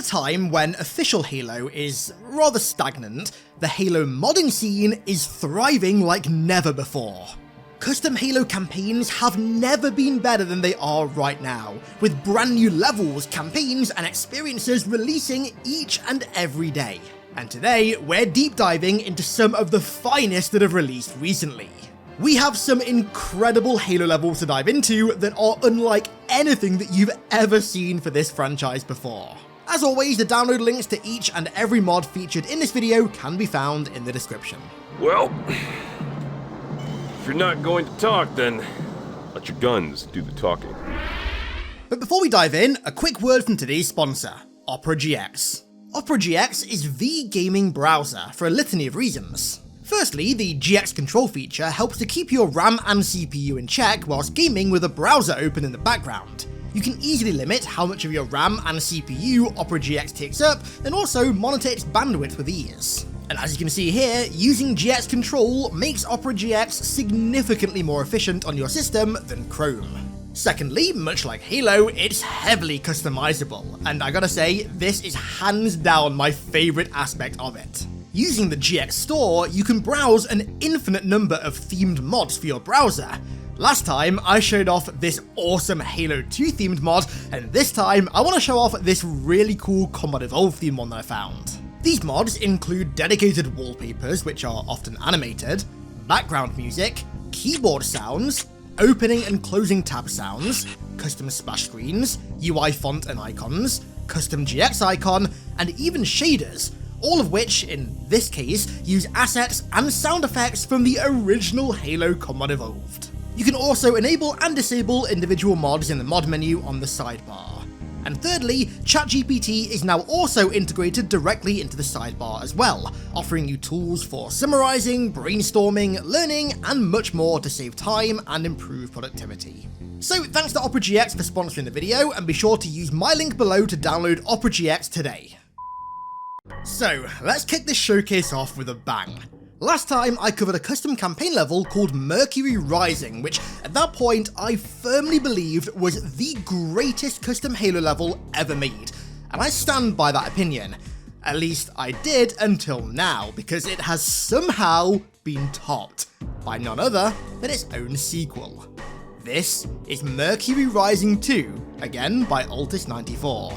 time when official Halo is rather stagnant, the Halo modding scene is thriving like never before. Custom Halo campaigns have never been better than they are right now, with brand new levels, campaigns, and experiences releasing each and every day. And today, we're deep diving into some of the finest that have released recently. We have some incredible Halo levels to dive into that are unlike anything that you've ever seen for this franchise before. As always, the download links to each and every mod featured in this video can be found in the description. Well, if you're not going to talk, then let your guns do the talking. But before we dive in, a quick word from today's sponsor, Opera GX. Opera GX is the gaming browser for a litany of reasons. Firstly, the GX control feature helps to keep your RAM and CPU in check whilst gaming with a browser open in the background. You can easily limit how much of your RAM and CPU Opera GX takes up, and also monitor its bandwidth with ease. And as you can see here, using GX control makes Opera GX significantly more efficient on your system than Chrome. Secondly, much like Halo, it's heavily customizable, and I gotta say, this is hands down my favourite aspect of it. Using the GX store, you can browse an infinite number of themed mods for your browser. Last time, I showed off this awesome Halo 2 themed mod, and this time, I want to show off this really cool Combat Evolved themed one that I found. These mods include dedicated wallpapers, which are often animated, background music, keyboard sounds, opening and closing tab sounds, custom splash screens, UI font and icons, custom GX icon, and even shaders, all of which, in this case, use assets and sound effects from the original Halo Combat Evolved. You can also enable and disable individual mods in the mod menu on the sidebar. And thirdly, ChatGPT is now also integrated directly into the sidebar as well, offering you tools for summarizing, brainstorming, learning, and much more to save time and improve productivity. So thanks to Opera GX for sponsoring the video, and be sure to use my link below to download Opera GX today. So let's kick this showcase off with a bang. Last time I covered a custom campaign level called Mercury Rising, which at that point I firmly believed was the greatest custom Halo level ever made, and I stand by that opinion. At least I did until now, because it has somehow been topped by none other than its own sequel. This is Mercury Rising II, again by Altis94.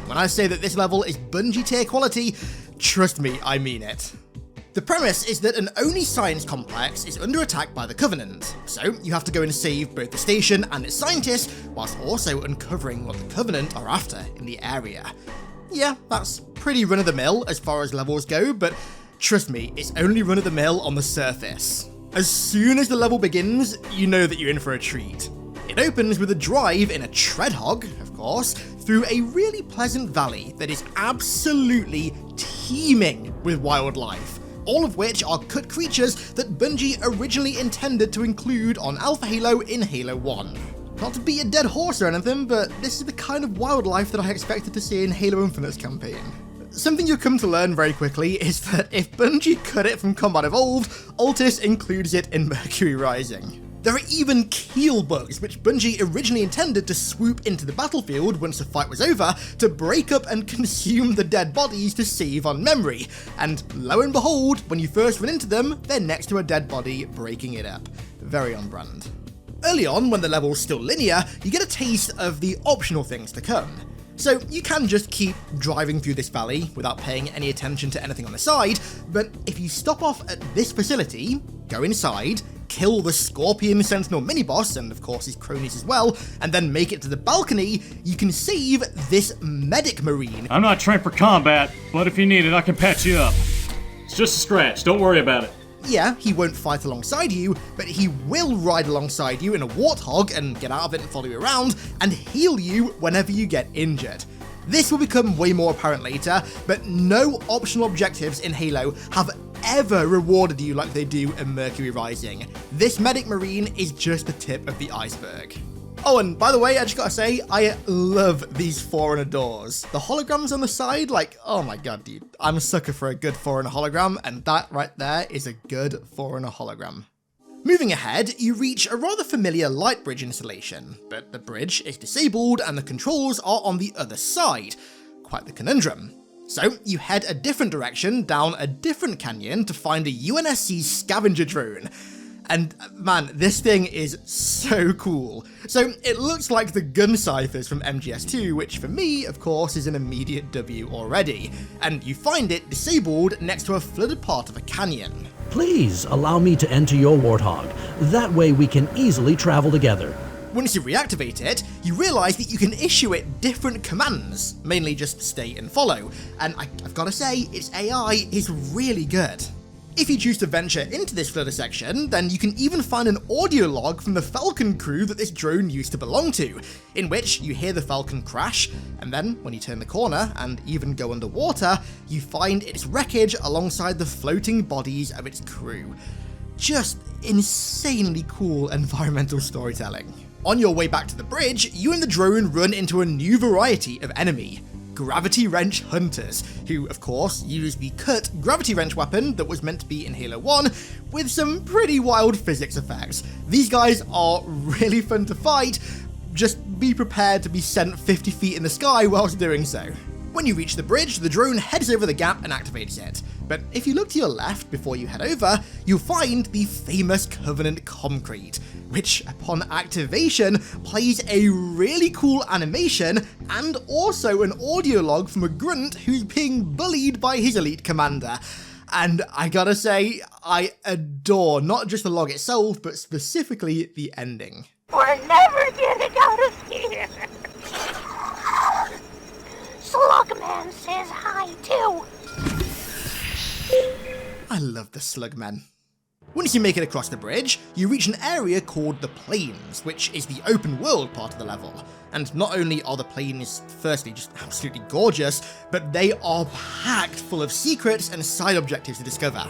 When I say that this level is Bungie tier quality, trust me, I mean it. The premise is that an Oni science complex is under attack by the Covenant, so you have to go and save both the station and its scientists, whilst also uncovering what the Covenant are after in the area. Yeah, that's pretty run-of-the-mill as far as levels go, but trust me, it's only run-of-the-mill on the surface. As soon as the level begins, you know that you're in for a treat. It opens with a drive in a treadhog, of course, through a really pleasant valley that is absolutely teeming with wildlife, all of which are cut creatures that Bungie originally intended to include on Alpha Halo in Halo 1. Not to beat a dead horse or anything, but this is the kind of wildlife that I expected to see in Halo Infinite's campaign. Something you'll come to learn very quickly is that if Bungie cut it from Combat Evolved, Altis includes it in Mercury Rising. There are even keel bugs, which Bungie originally intended to swoop into the battlefield once the fight was over to break up and consume the dead bodies to save on memory, and lo and behold, when you first run into them, they're next to a dead body breaking it up. Very on brand. Early on, when the level's still linear, you get a taste of the optional things to come. So you can just keep driving through this valley without paying any attention to anything on the side, but if you stop off at this facility, go inside, kill the Scorpion Sentinel mini-boss, and of course his cronies as well, and then make it to the balcony, you can save this medic marine. I'm not trained for combat, but if you need it, I can patch you up. It's just a scratch, don't worry about it. Yeah, he won't fight alongside you, but he will ride alongside you in a warthog and get out of it and follow you around, and heal you whenever you get injured. This will become way more apparent later, but no optional objectives in Halo have ever rewarded you like they do in Mercury Rising. This medic marine is just the tip of the iceberg. Oh, and by the way, I just gotta say, I love these Forerunner doors. The holograms on the side, like, oh my god, dude. I'm a sucker for a good Forerunner hologram, and that right there is a good Forerunner hologram. Moving ahead, you reach a rather familiar light bridge installation, but the bridge is disabled and the controls are on the other side. quite the conundrum. So you head a different direction down a different canyon to find a UNSC scavenger drone. And man, this thing is so cool. So it looks like the gun ciphers from MGS2, which for me, of course, is an immediate W already. And you find it disabled next to a flooded part of a canyon. Please allow me to enter your Warthog. That way we can easily travel together. Once you reactivate it, you realise that you can issue it different commands, mainly just stay and follow, and I've gotta say, its AI is really good. If you choose to venture into this flooded section, then you can even find an audio log from the Falcon crew that this drone used to belong to, in which you hear the Falcon crash, and then when you turn the corner and even go underwater, you find its wreckage alongside the floating bodies of its crew. Just insanely cool environmental storytelling. On your way back to the bridge, you and the drone run into a new variety of enemy. Gravity Wrench Hunters, who of course use the cut gravity wrench weapon that was meant to be in Halo 1 with some pretty wild physics effects. These guys are really fun to fight, just be prepared to be sent 50 feet in the sky whilst doing so. When you reach the bridge, the drone heads over the gap and activates it. But if you look to your left before you head over, you'll find the famous Covenant Concrete, which upon activation plays a really cool animation and also an audio log from a grunt who's being bullied by his elite commander. And I gotta say, I adore not just the log itself, but specifically the ending. We're never getting out of here. Slugman says hi too. I love the Slugmen. Once you make it across the bridge, you reach an area called the Plains, which is the open world part of the level. And not only are the plains firstly just absolutely gorgeous, but they are packed full of secrets and side objectives to discover.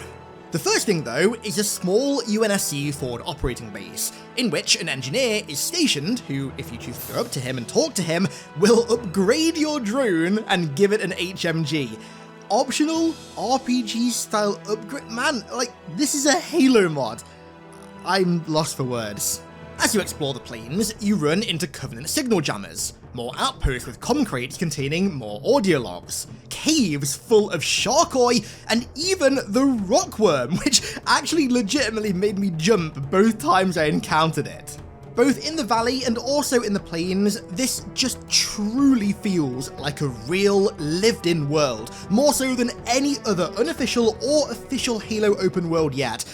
The first thing though is a small UNSC forward operating base, in which an engineer is stationed who, if you choose to go up to him and talk to him, will upgrade your drone and give it an HMG. Optional RPG style upgrade? Man, like, this is a Halo mod. I'm lost for words. As you explore the plains, you run into Covenant signal jammers, more outposts with comm crates containing more audio logs, caves full of shark oi, and even the rockworm, which actually legitimately made me jump both times I encountered it. Both in the valley and also in the plains, this just truly feels like a real lived-in world, more so than any other unofficial or official Halo open world yet.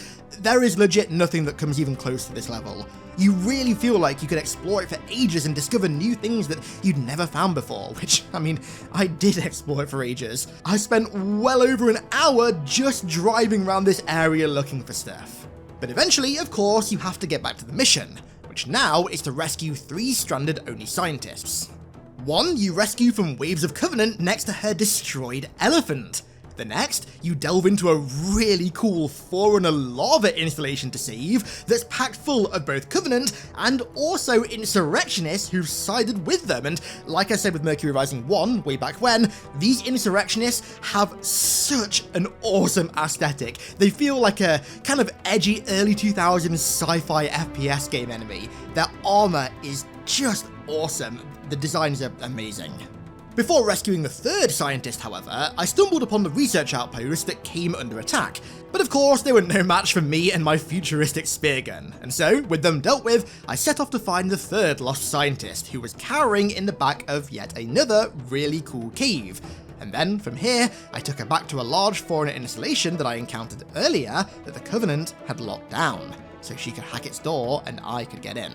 There is legit nothing that comes even close to this level. You really feel like you could explore it for ages and discover new things that you'd never found before, which, I mean, I did explore it for ages. I spent well over an hour just driving around this area looking for stuff. But eventually, of course, you have to get back to the mission, which now is to rescue 3 stranded Oni scientists. One you rescue from waves of Covenant next to her destroyed elephant. The next, you delve into a really cool Forerunner lava installation to save that's packed full of both Covenant and also insurrectionists who've sided with them, and like I said with Mercury Rising 1 way back when, these insurrectionists have such an awesome aesthetic. They feel like a kind of edgy early 2000s sci-fi FPS game enemy. Their armor is just awesome. The designs are amazing. Before rescuing the 3rd scientist, however, I stumbled upon the research outpost that came under attack, but of course they were no match for me and my futuristic spear gun, and so, with them dealt with, I set off to find the 3rd lost scientist, who was cowering in the back of yet another really cool cave. And then, from here, I took her back to a large Forerunner installation that I encountered earlier that the Covenant had locked down, so she could hack its door and I could get in.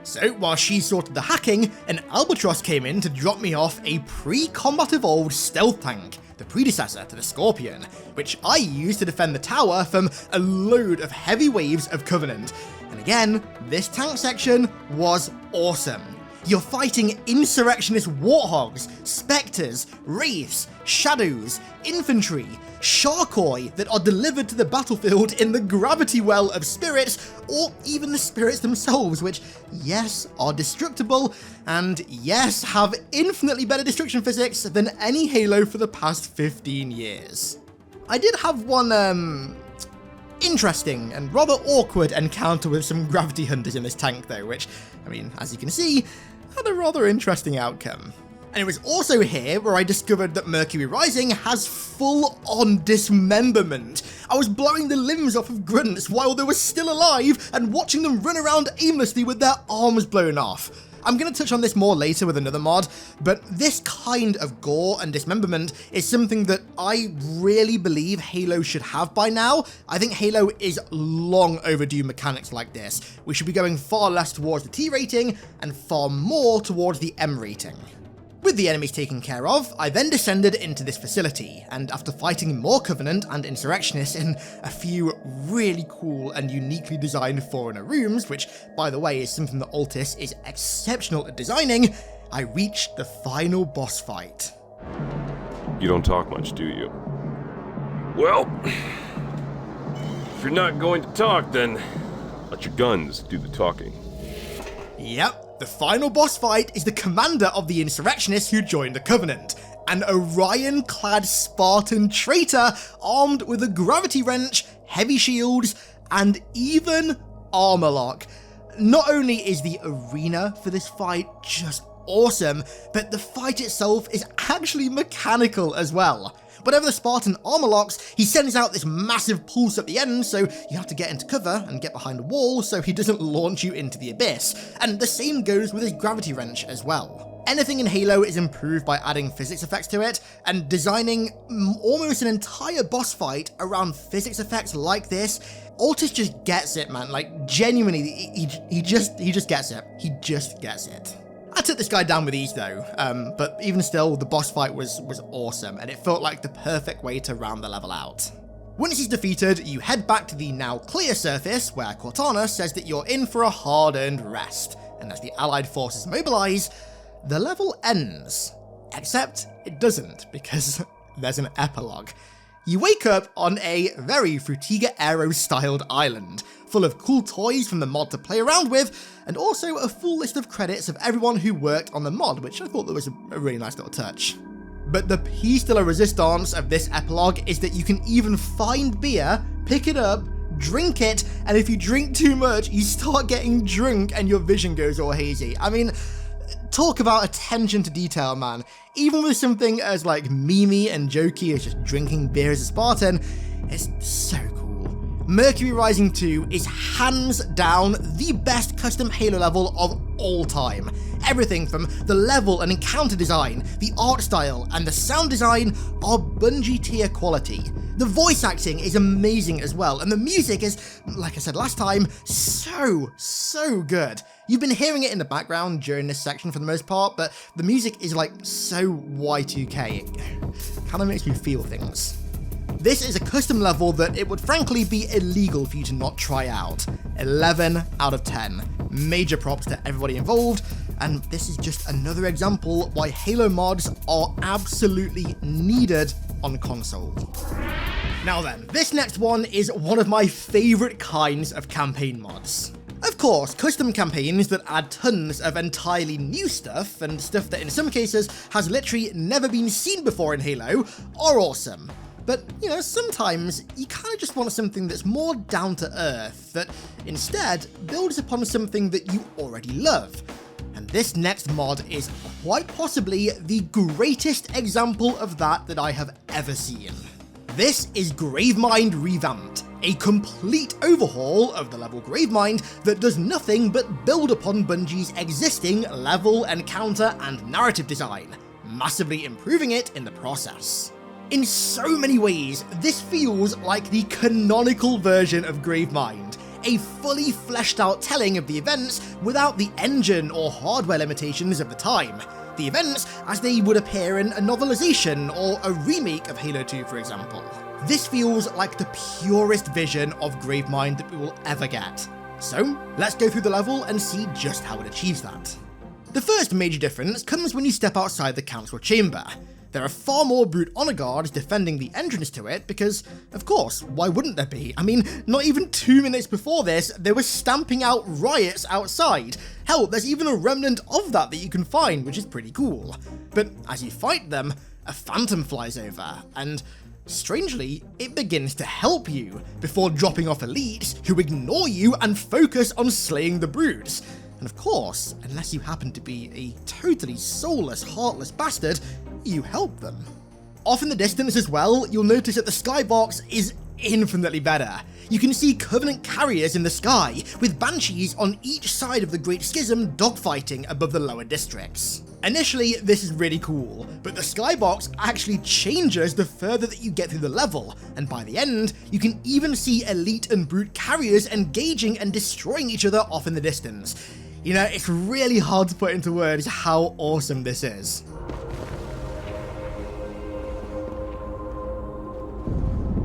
So, while she sorted the hacking, an Albatross came in to drop me off a pre-combat evolved stealth tank, the predecessor to the Scorpion, which I used to defend the tower from a load of heavy waves of Covenant. And again, this tank section was awesome. You're fighting insurrectionist warthogs, spectres, wraiths, shadows, infantry, sharkoi that are delivered to the battlefield in the gravity well of spirits, or even the spirits themselves, which, yes, are destructible, and yes, have infinitely better destruction physics than any Halo for the past 15 years. I did have one, interesting and rather awkward encounter with some gravity hunters in this tank though, which, I mean, as you can see, had a rather interesting outcome. And it was also here where I discovered that Mercury Rising has full-on dismemberment. I was blowing the limbs off of grunts while they were still alive and watching them run around aimlessly with their arms blown off. I'm going to touch on this more later with another mod, but this kind of gore and dismemberment is something that I really believe Halo should have by now. I think Halo is long overdue mechanics like this. We should be going far less towards the T rating and far more towards the M rating. With the enemies taken care of, I then descended into this facility, and after fighting more Covenant and Insurrectionists in a few really cool and uniquely designed Forerunner rooms, which, by the way, is something that Altis is exceptional at designing, I reached the final boss fight. You don't talk much, do you? Well, if you're not going to talk, then let your guns do the talking. Yep. The final boss fight is the commander of the insurrectionists who joined the Covenant, an Orion-clad Spartan traitor armed with a gravity wrench, heavy shields, and even armor lock. Not only is the arena for this fight just awesome, but the fight itself is actually mechanical as well. Whenever the Spartan armor locks, he sends out this massive pulse at the end, so you have to get into cover and get behind a wall so he doesn't launch you into the abyss. And the same goes with his gravity wrench as well. Anything in Halo is improved by adding physics effects to it, and designing almost an entire boss fight around physics effects like this. Altis just gets it, man. Like, genuinely, he just gets it. He just gets it. I took this guy down with ease though, but even still, the boss fight was awesome, and it felt like the perfect way to round the level out. Once he's defeated, you head back to the now clear surface, where Cortana says that you're in for a hard-earned rest, and as the allied forces mobilize, the level ends. Except it doesn't, because there's an epilogue. You wake up on a very Frutiga Aero-styled island, full of cool toys from the mod to play around with, and also a full list of credits of everyone who worked on the mod, which I thought that was a really nice little touch. But the piece de la resistance of this epilogue is that you can even find beer, pick it up, drink it, and if you drink too much, you start getting drunk and your vision goes all hazy. I mean, talk about attention to detail, man. Even with something as like memey and jokey as just drinking beer as a Spartan, it's so cool. Mercury Rising II is hands down the best custom Halo level of all time. Everything from the level and encounter design, the art style, and the sound design are Bungie tier quality. The voice acting is amazing as well, and the music is, like I said last time, so good. You've been hearing it in the background during this section for the most part, but the music is like so Y2K, it kind of makes me feel things. This is a custom level that it would frankly be illegal for you to not try out. 11 out of 10. Major props to everybody involved, and this is just another example why Halo mods are absolutely needed on console. Now then, this next one is one of my favourite kinds of campaign mods. Of course, custom campaigns that add tons of entirely new stuff, and stuff that in some cases has literally never been seen before in Halo, are awesome. But, you know, sometimes you kind of just want something that's more down to earth, that instead builds upon something that you already love. And this next mod is quite possibly the greatest example of that I have ever seen. This is Gravemind Revamped, a complete overhaul of the level Gravemind that does nothing but build upon Bungie's existing level, encounter, and narrative design, massively improving it in the process. In so many ways, this feels like the canonical version of Gravemind, a fully fleshed out telling of the events without the engine or hardware limitations of the time. The events as they would appear in a novelization or a remake of Halo 2, for example. This feels like the purest vision of Gravemind that we will ever get. So, let's go through the level and see just how it achieves that. The first major difference comes when you step outside the council chamber. There are far more brute honor guards defending the entrance to it because, of course, why wouldn't there be? I mean, not even 2 minutes before this, they were stamping out riots outside. Hell, there's even a remnant of that you can find, which is pretty cool. But as you fight them, a phantom flies over, and strangely, it begins to help you, before dropping off elites who ignore you and focus on slaying the brutes. And of course, unless you happen to be a totally soulless, heartless bastard, you help them. Off in the distance as well, you'll notice that the skybox is infinitely better. You can see Covenant carriers in the sky, with Banshees on each side of the Great Schism dogfighting above the lower districts. Initially, this is really cool, but the skybox actually changes the further that you get through the level, and by the end, you can even see Elite and Brute carriers engaging and destroying each other off in the distance. You know, it's really hard to put into words how awesome this is.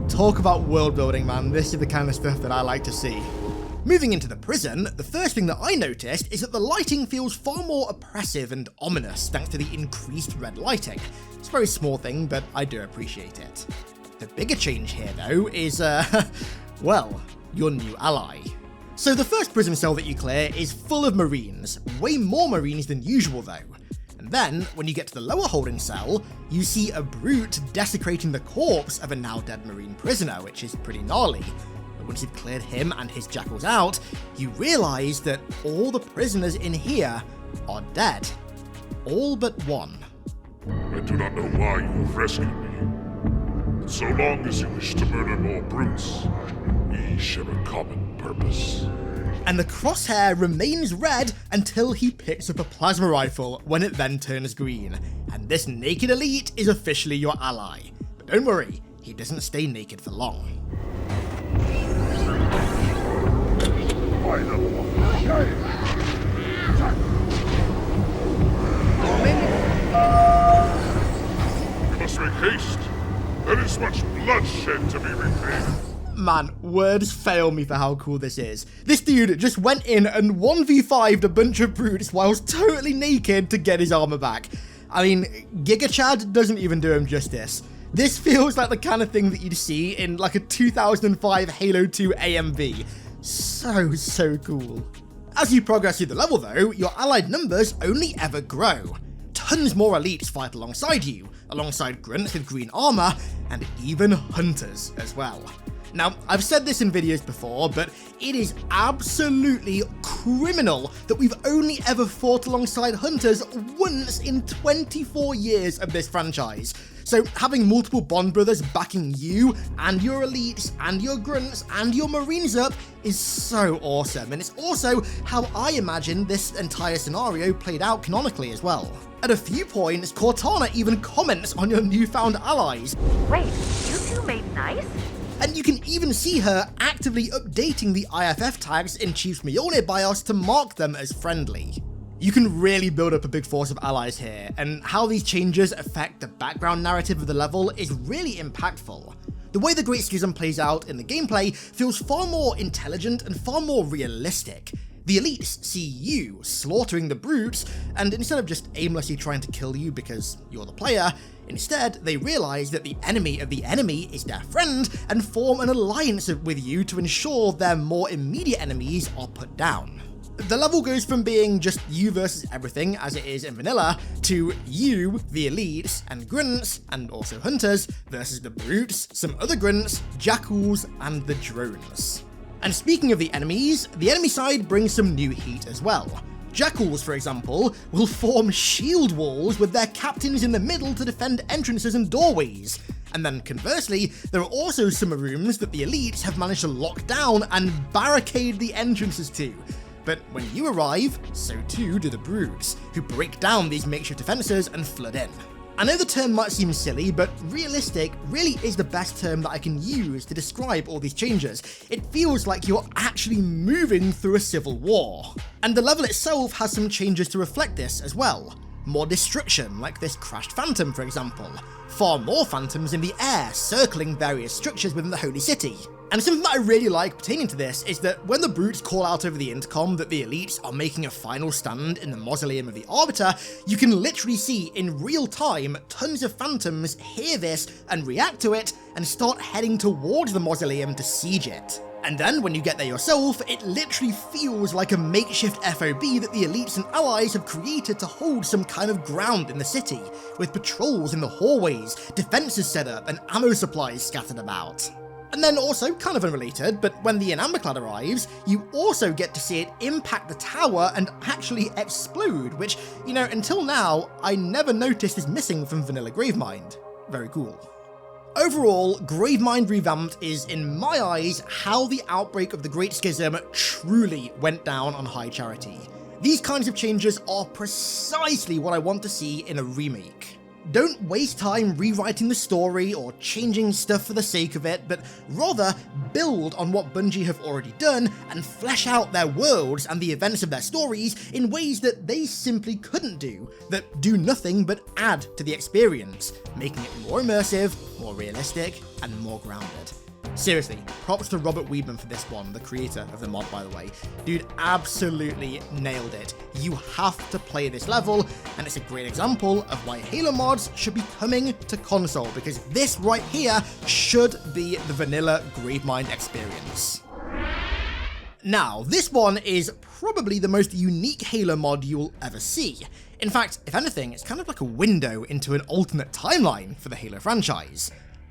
Talk about world building, man. This is the kind of stuff that I like to see. Moving into the prison, the first thing that I noticed is that the lighting feels far more oppressive and ominous thanks to the increased red lighting. It's a very small thing, but I do appreciate it. The bigger change here, though, is, well, your new ally. So the first prison cell that you clear is full of Marines, way more Marines than usual though. And then, when you get to the lower holding cell, you see a brute desecrating the corpse of a now dead Marine prisoner, which is pretty gnarly. But once you've cleared him and his jackals out, you realise that all the prisoners in here are dead. All but one. I do not know why you have rescued me. But so long as you wish to murder more brutes, we share a common purpose. And the crosshair remains red until he picks up a plasma rifle, when it then turns green. And this naked elite is officially your ally. But don't worry, he doesn't stay naked for long. We must make haste. There is much bloodshed to be repaid. Man, words fail me for how cool this is. This dude just went in and 1v5'd a bunch of brutes whilst totally naked to get his armor back. I mean, Giga Chad doesn't even do him justice. This feels like the kind of thing that you'd see in like a 2005 Halo 2 AMV. So cool. As you progress through the level though, your allied numbers only ever grow. Tons more elites fight alongside you, alongside grunts with green armor, and even hunters as well. Now, I've said this in videos before, but it is absolutely criminal that we've only ever fought alongside hunters once in 24 years of this franchise. So having multiple Bond brothers backing you and your elites and your grunts and your marines up is so awesome, and it's also how I imagine this entire scenario played out canonically as well. At a few points, Cortana even comments on your newfound allies. Wait, you two made nice? And you can even see her actively updating the IFF tags in Chief's Mjolnir BIOS to mark them as friendly. You can really build up a big force of allies here, and how these changes affect the background narrative of the level is really impactful. The way the Great Schism plays out in the gameplay feels far more intelligent and far more realistic. The elites see you slaughtering the brutes, and instead of just aimlessly trying to kill you because you're the player, instead they realise that the enemy of the enemy is their friend and form an alliance with you to ensure their more immediate enemies are put down. The level goes from being just you versus everything as it is in vanilla, to you, the elites, and grunts, and also hunters, versus the brutes, some other grunts, jackals, and the drones. And speaking of the enemies, the enemy side brings some new heat as well. Jackals, for example, will form shield walls with their captains in the middle to defend entrances and doorways. And then conversely, there are also some rooms that the elites have managed to lock down and barricade the entrances to. But when you arrive, so too do the brutes, who break down these makeshift defences and flood in. I know the term might seem silly, but realistic really is the best term that I can use to describe all these changes. It feels like you're actually moving through a civil war. And the level itself has some changes to reflect this as well. More destruction, like this crashed phantom for example. Far more phantoms in the air, circling various structures within the Holy City. And something that I really like pertaining to this is that when the brutes call out over the intercom that the elites are making a final stand in the mausoleum of the Arbiter, you can literally see in real time tons of phantoms hear this and react to it and start heading towards the mausoleum to siege it. And then when you get there yourself, it literally feels like a makeshift FOB that the elites and allies have created to hold some kind of ground in the city, with patrols in the hallways, defences set up, and ammo supplies scattered about. And then also, kind of unrelated, but when the Enamberclad arrives, you also get to see it impact the tower and actually explode, which, you know, until now, I never noticed is missing from vanilla Gravemind. Very cool. Overall, Gravemind Revamped is, in my eyes, how the outbreak of the Great Schism truly went down on high charity. These kinds of changes are precisely what I want to see in a remake. Don't waste time rewriting the story or changing stuff for the sake of it, but rather build on what Bungie have already done and flesh out their worlds and the events of their stories in ways that they simply couldn't do, that do nothing but add to the experience, making it more immersive, more realistic, and more grounded. Seriously, props to Robert Weedman for this one, the creator of the mod, by the way. Dude absolutely nailed it. You have to play this level, and it's a great example of why Halo mods should be coming to console, because this right here should be the vanilla Gravemind experience. Now, this one is probably the most unique Halo mod you'll ever see. In fact, if anything, it's kind of like a window into an alternate timeline for the Halo franchise.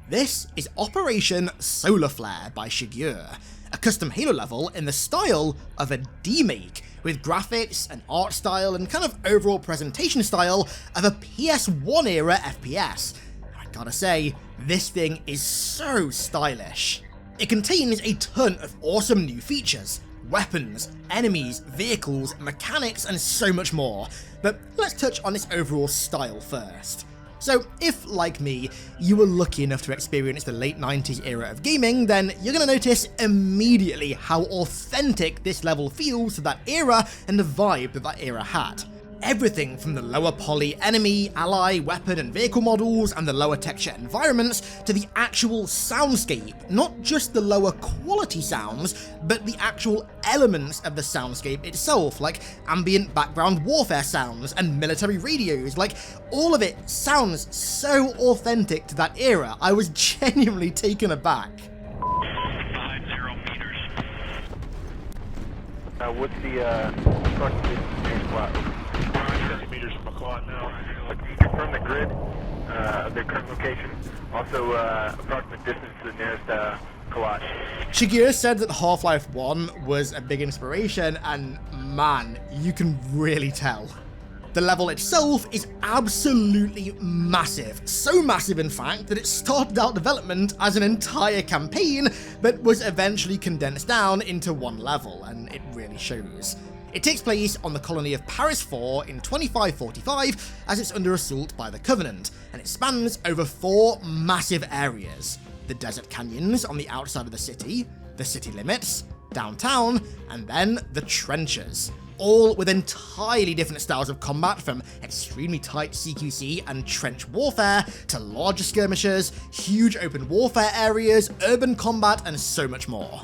This is Operation Solar Flare by Shigeru, a custom Halo level in the style of a DEMAKE, with graphics and art style and kind of overall presentation style of a PS1 era FPS. I gotta say, this thing is so stylish. It contains a ton of awesome new features, weapons, enemies, vehicles, mechanics, and so much more, but let's touch on its overall style first. So if, like me, you were lucky enough to experience the late 90s era of gaming, then you're going to notice immediately how authentic this level feels to that era and the vibe that that era had. Everything from the lower poly enemy, ally, weapon and vehicle models and the lower texture environments to the actual soundscape, not just the lower quality sounds, but the actual elements of the soundscape itself, like ambient background warfare sounds and military radios, like all of it sounds so authentic to that era. I was genuinely taken aback. 50 meters. What's the approximate spot? 50 meters from a clock now. Can you confirm the grid of their current location? Also, approximate distance to the nearest collage. Shigeru said that Half-Life 1 was a big inspiration, and man, you can really tell. The level itself is absolutely massive, so massive in fact that it started out development as an entire campaign, but was eventually condensed down into one level, and it really shows. It takes place on the colony of Paris 4 in 2545 as it's under assault by the Covenant, and it spans over 4 massive areas: the desert canyons on the outside of the city limits, downtown, and then the trenches. All with entirely different styles of combat, from extremely tight CQC and trench warfare to larger skirmishes, huge open warfare areas, urban combat, and so much more.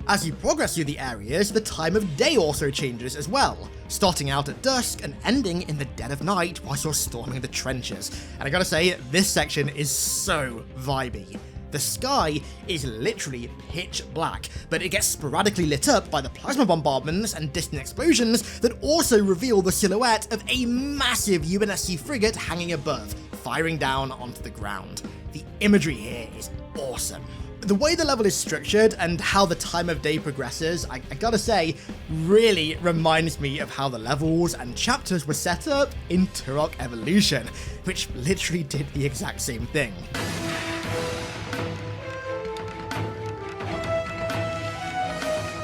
As you progress through the areas, the time of day also changes as well, starting out at dusk and ending in the dead of night whilst you're storming the trenches. And I gotta say, this section is so vibey. The sky is literally pitch black, but it gets sporadically lit up by the plasma bombardments and distant explosions that also reveal the silhouette of a massive UNSC frigate hanging above, firing down onto the ground. The imagery here is awesome. The way the level is structured and how the time of day progresses, I gotta say, really reminds me of how the levels and chapters were set up in Turok Evolution, which literally did the exact same thing.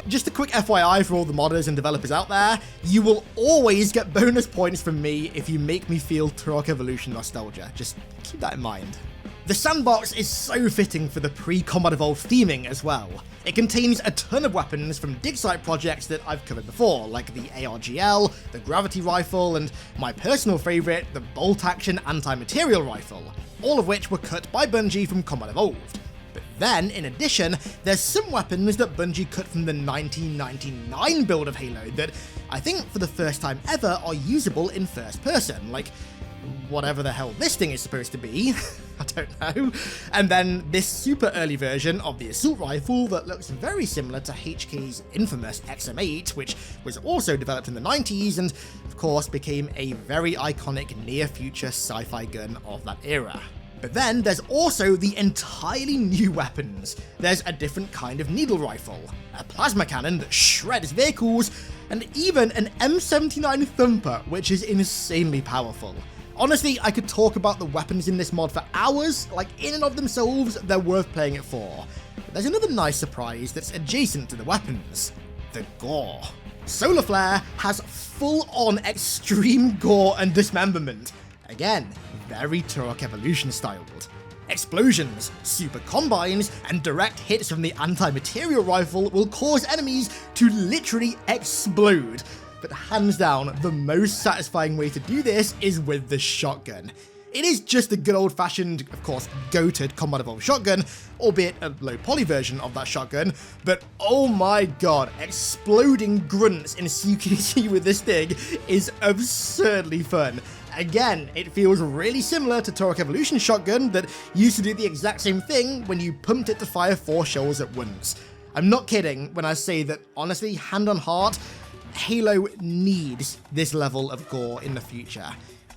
Just a quick FYI for all the modders and developers out there, you will always get bonus points from me if you make me feel Turok Evolution nostalgia. Just keep that in mind. The sandbox is so fitting for the pre-Combat Evolved theming as well. It contains a ton of weapons from dig site projects that I've covered before, like the ARGL, the Gravity Rifle, and my personal favourite, the Bolt Action Anti-Material Rifle, all of which were cut by Bungie from Combat Evolved. But then, in addition, there's some weapons that Bungie cut from the 1999 build of Halo that I think for the first time ever are usable in first person, like whatever the hell this thing is supposed to be, I don't know. And then this super early version of the assault rifle that looks very similar to HK's infamous XM8, which was also developed in the 90s and of course became a very iconic near-future sci-fi gun of that era. But then there's also the entirely new weapons. There's a different kind of needle rifle, a plasma cannon that shreds vehicles, and even an M79 thumper, which is insanely powerful. Honestly, I could talk about the weapons in this mod for hours, like in and of themselves, they're worth playing it for. But there's another nice surprise that's adjacent to the weapons: the gore. Solar Flare has full-on extreme gore and dismemberment. Again, very Turok Evolution styled. Explosions, super combines, and direct hits from the anti-material rifle will cause enemies to literally explode. But hands down, the most satisfying way to do this is with the shotgun. It is just the good old-fashioned, of course, goated combat evolved shotgun, albeit a low-poly version of that shotgun, but oh my god, exploding grunts in CQC with this thing is absurdly fun. Again, it feels really similar to Turok Evolution shotgun that used to do the exact same thing when you pumped it to fire 4 shells at once. I'm not kidding when I say that, honestly, hand on heart, Halo needs this level of gore in the future.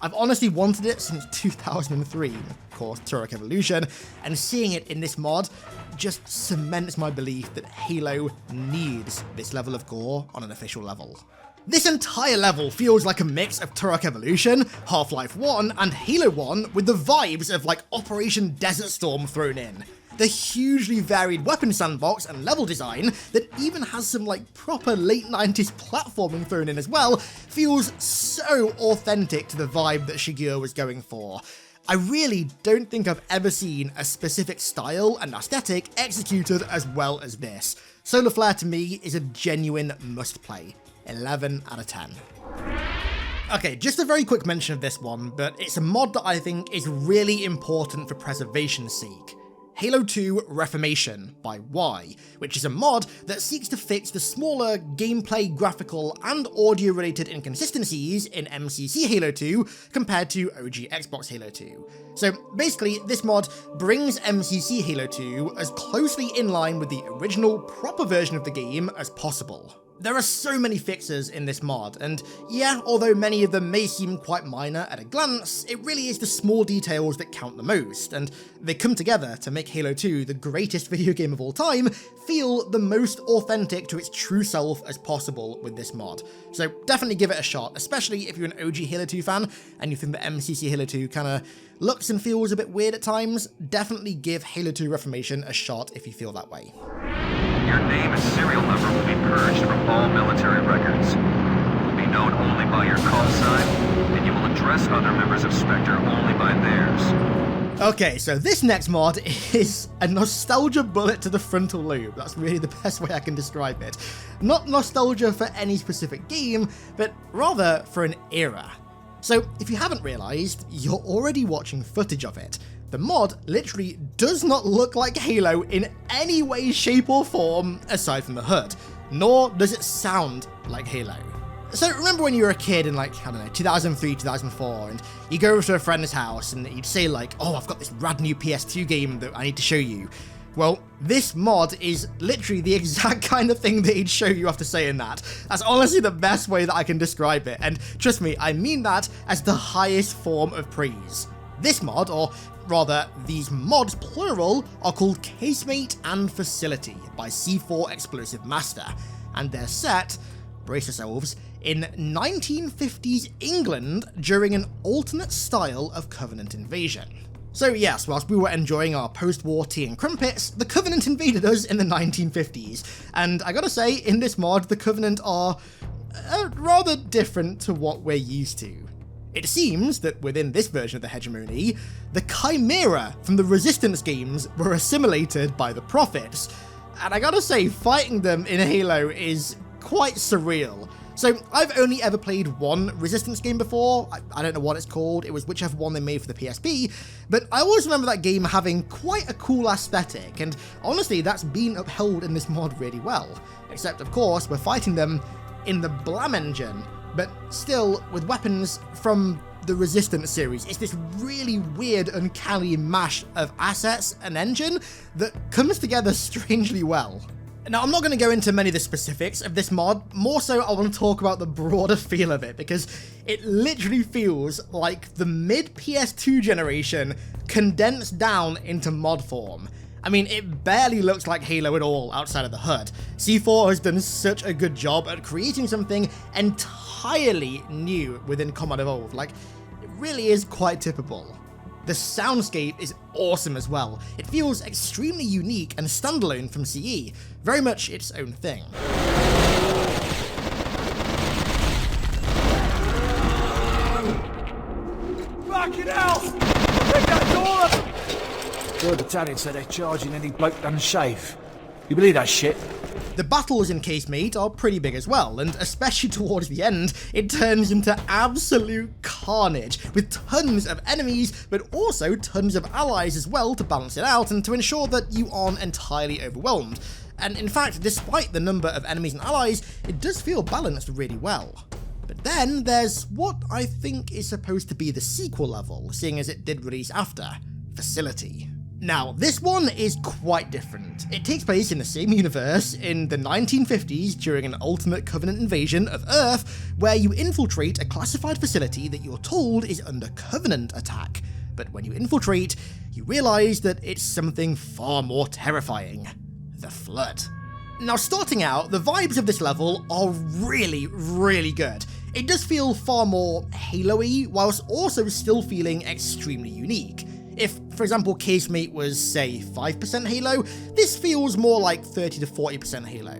I've honestly wanted it since 2003, of course, Turok Evolution, and seeing it in this mod just cements my belief that Halo needs this level of gore on an official level. This entire level feels like a mix of Turok Evolution, Half-Life 1, and Halo 1 with the vibes of like Operation Desert Storm thrown in. The hugely varied weapon sandbox and level design that even has some like proper late 90s platforming thrown in as well feels so authentic to the vibe that Shigeru was going for. I really don't think I've ever seen a specific style and aesthetic executed as well as this. Solar Flare to me is a genuine must play. 11 out of 10. Okay, just a very quick mention of this one, but it's a mod that I think is really important for preservation's sake. Halo 2 Reformation by Y, which is a mod that seeks to fix the smaller gameplay, graphical, and audio-related inconsistencies in MCC Halo 2 compared to OG Xbox Halo 2. So basically, this mod brings MCC Halo 2 as closely in line with the original proper version of the game as possible. There are so many fixes in this mod, and yeah, although many of them may seem quite minor at a glance, it really is the small details that count the most, and they come together to make Halo 2, the greatest video game of all time, feel the most authentic to its true self as possible with this mod. So definitely give it a shot, especially if you're an OG Halo 2 fan and you think that MCC Halo 2 kinda looks and feels a bit weird at times. Definitely give Halo 2 Reformation a shot if you feel that way. Your name and serial number will be purged from all military records. You will be known only by your call sign, and you will address other members of Spectre only by theirs. Okay, so this next mod is a nostalgia bullet to the frontal lobe. That's really the best way I can describe it. Not nostalgia for any specific game, but rather for an era. So if you haven't realized, you're already watching footage of it. The mod literally does not look like Halo in any way, shape, or form aside from the HUD, nor does it sound like Halo. So remember when you were a kid in like, I don't know, 2003, 2004, and you go over to a friend's house and you'd say like, oh, I've got this rad new PS2 game that I need to show you. Well, this mod is literally the exact kind of thing that he'd show you after saying that. That's honestly the best way that I can describe it, and trust me, I mean that as the highest form of praise. This mod, or rather, these mods, plural, are called Casemate and Facility by C4 Explosive Master, and they're set, brace yourselves, in 1950s England during an alternate style of Covenant invasion. So yes, whilst we were enjoying our post-war tea and crumpets, the Covenant invaded us in the 1950s, and I gotta say, in this mod, the Covenant are rather different to what we're used to. It seems that within this version of the hegemony, the Chimera from the Resistance games were assimilated by the Prophets, and I gotta say, fighting them in Halo is quite surreal. So I've only ever played one Resistance game before, I don't know what it's called, it was whichever one they made for the PSP, but I always remember that game having quite a cool aesthetic, and honestly that's been upheld in this mod really well, except of course we're fighting them in the Blam engine, but still with weapons from the Resistance series. It's this really weird, uncanny mash of assets and engine that comes together strangely well. Now, I'm not going to go into many of the specifics of this mod, more so I want to talk about the broader feel of it, because it literally feels like the mid-PS2 generation condensed down into mod form. I mean, it barely looks like Halo at all outside of the HUD. C4 has done such a good job at creating something entirely new within Combat Evolved, like, it really is quite typical. The soundscape is awesome as well. It feels extremely unique and standalone from CE, very much its own thing. Fucking hell! Break that door up! Joy Battalion said they're charging any bloke done shave. You believe that shit? The battles in Casemate are pretty big as well, and especially towards the end, it turns into absolute carnage, with tons of enemies, but also tons of allies as well to balance it out and to ensure that you aren't entirely overwhelmed. And in fact, despite the number of enemies and allies, it does feel balanced really well. But then there's what I think is supposed to be the sequel level, seeing as it did release after, Facility. Now, this one is quite different. It takes place in the same universe in the 1950s during an Ultimate Covenant invasion of Earth, where you infiltrate a classified facility that you're told is under Covenant attack. But when you infiltrate, you realise that it's something far more terrifying. The Flood. Now, starting out, the vibes of this level are really, really good. It does feel far more Halo-y, whilst also still feeling extremely unique. If, for example, Casemate was, say, 5% Halo, this feels more like 30 to 40% Halo.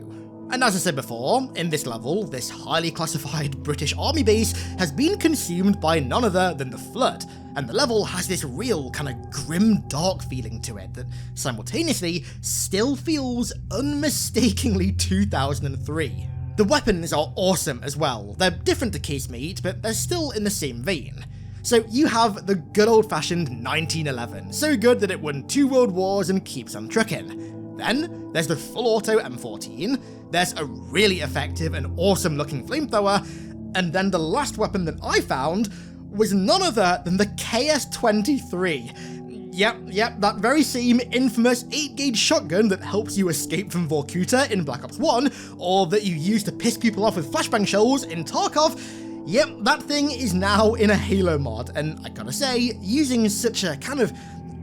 And as I said before, in this level, this highly classified British army base has been consumed by none other than the Flood, and the level has this real kind of grim dark feeling to it that simultaneously still feels unmistakably 2003. The weapons are awesome as well. They're different to Casemate, but they're still in the same vein. So you have the good old-fashioned 1911, so good that it won 2 world wars and keeps on trucking. Then there's the full-auto M14, there's a really effective and awesome-looking flamethrower, and then the last weapon that I found was none other than the KS-23. Yep, that very same infamous 8-gauge shotgun that helps you escape from Vorkuta in Black Ops 1, or that you use to piss people off with flashbang shells in Tarkov. Yep, that thing is now in a Halo mod, and I gotta say, using such a kind of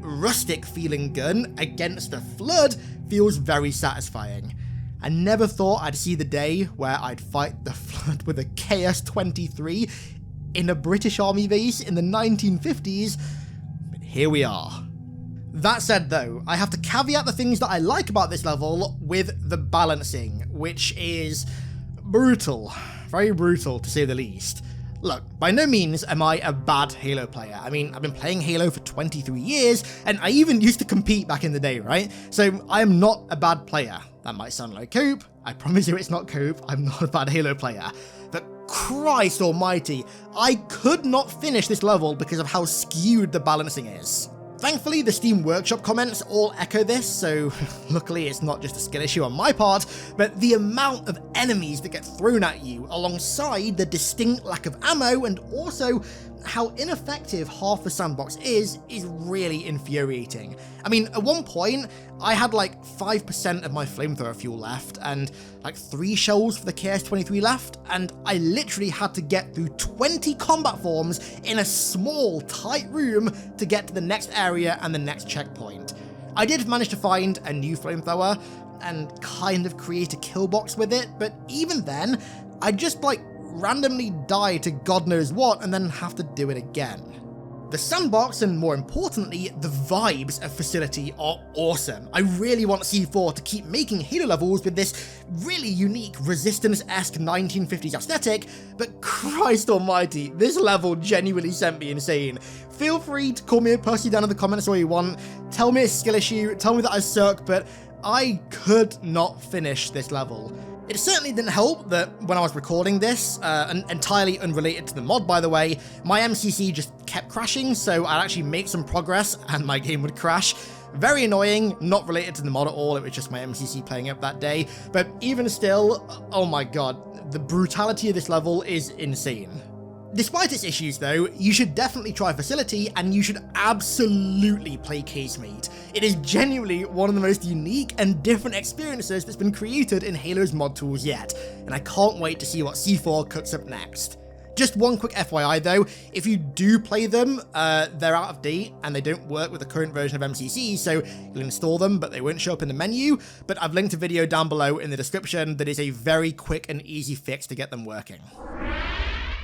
rustic feeling gun against the Flood feels very satisfying. I never thought I'd see the day where I'd fight the Flood with a KS-23 in a British army base in the 1950s, but here we are. That said though, I have to caveat the things that I like about this level with the balancing, which is brutal. Very brutal, to say the least. Look, by no means am I a bad Halo player. I mean, I've been playing Halo for 23 years, and I even used to compete back in the day, right? So I am not a bad player. That might sound like cope. I promise you it's not cope. I'm not a bad Halo player. But Christ almighty, I could not finish this level because of how skewed the balancing is. Thankfully, the Steam Workshop comments all echo this, so luckily it's not just a skill issue on my part, but the amount of enemies that get thrown at you alongside the distinct lack of ammo and also how ineffective half the sandbox is really infuriating. I mean, at one point, I had like 5% of my flamethrower fuel left and like 3 shells for the KS-23 left, and I literally had to get through 20 combat forms in a small, tight room to get to the next area and the next checkpoint. I did manage to find a new flamethrower and kind of create a kill box with it, but even then, I just like randomly die to God knows what and then have to do it again. The sandbox, and more importantly, the vibes of Facility are awesome. I really want C4 to keep making Halo levels with this really unique Resistance-esque 1950s aesthetic, but Christ almighty, this level genuinely sent me insane. Feel free to call me a pussy down in the comments all you want, tell me it's a skill issue, tell me that I suck, but I could not finish this level. It certainly didn't help that when I was recording this, and entirely unrelated to the mod by the way, my MCC just kept crashing, so I'd actually make some progress and my game would crash. Very annoying, not related to the mod at all, it was just my MCC playing up that day, but even still, oh my god, the brutality of this level is insane. Despite its issues though, you should definitely try Facility and you should absolutely play Casemate. It is genuinely one of the most unique and different experiences that's been created in Halo's mod tools yet, and I can't wait to see what C4 cooks up next. Just one quick FYI though, if you do play them, they're out of date and they don't work with the current version of MCC, so you'll install them but they won't show up in the menu, but I've linked a video down below in the description that is a very quick and easy fix to get them working.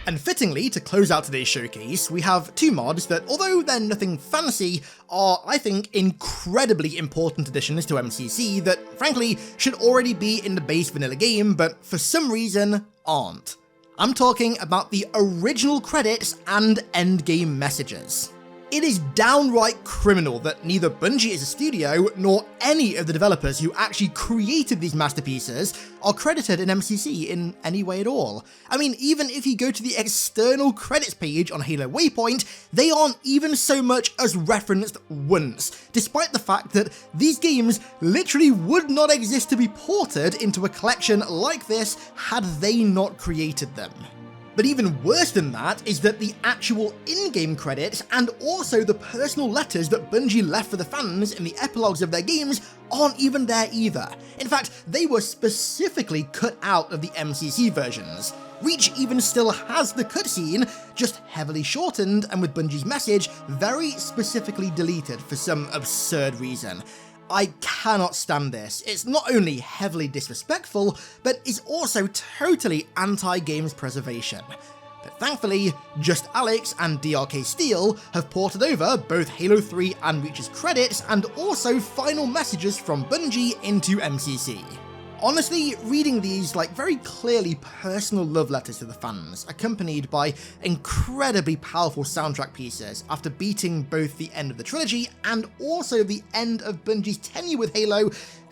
And fittingly, to close out today's showcase, we have two mods that, although they're nothing fancy, are, I think, incredibly important additions to MCC that, frankly, should already be in the base vanilla game, but for some reason, aren't. I'm talking about the original credits and endgame messages. It is downright criminal that neither Bungie as a studio, nor any of the developers who actually created these masterpieces are credited in MCC in any way at all. I mean, even if you go to the external credits page on Halo Waypoint, they aren't even so much as referenced once, despite the fact that these games literally would not exist to be ported into a collection like this had they not created them. But even worse than that is that the actual in-game credits and also the personal letters that Bungie left for the fans in the epilogues of their games aren't even there either. In fact, they were specifically cut out of the MCC versions. Reach even still has the cutscene, just heavily shortened and with Bungie's message very specifically deleted for some absurd reason. I cannot stand this. It's not only heavily disrespectful, but is also totally anti-games preservation. But thankfully, just Alex and Drksteel have ported over both Halo 3 and Reach's credits and also final messages from Bungie into MCC. Honestly, reading these very clearly personal love letters to the fans, accompanied by incredibly powerful soundtrack pieces after beating both the end of the trilogy and also the end of Bungie's tenure with Halo,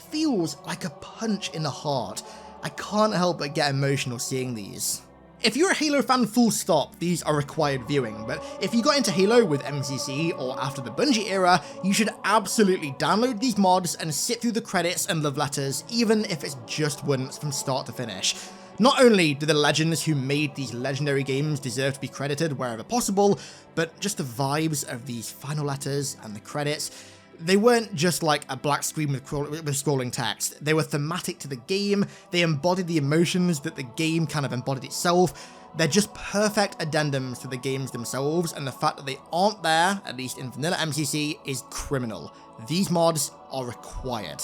feels like a punch in the heart. I can't help but get emotional seeing these. If you're a Halo fan full stop, these are required viewing, but if you got into Halo with MCC or after the Bungie era, you should absolutely download these mods and sit through the credits and love letters, even if it's just once from start to finish. Not only do the legends who made these legendary games deserve to be credited wherever possible, but just the vibes of these final letters and the credits. They weren't just like a black screen with scrolling text, they were thematic to the game, they embodied the emotions that the game kind of embodied itself. They're just perfect addendums to the games themselves, and the fact that they aren't there, at least in vanilla MCC, is criminal. These mods are required.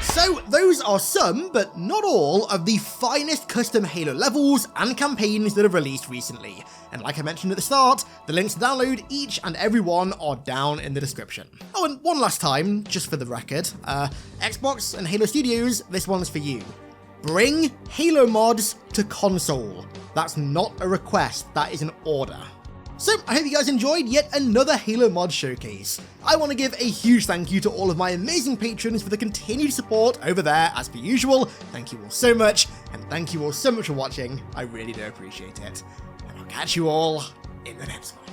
So those are some, but not all, of the finest custom Halo levels and campaigns that have released recently. And like I mentioned at the start, the links to download each and every one are down in the description. Oh, and one last time, just for the record, Xbox and Halo Studios, this one's for you. Bring Halo mods to console. That's not a request, that is an order. So, I hope you guys enjoyed yet another Halo mod showcase. I want to give a huge thank you to all of my amazing patrons for the continued support over there as per usual. Thank you all so much, and thank you all so much for watching. I really do appreciate it. And I'll catch you all in the next one.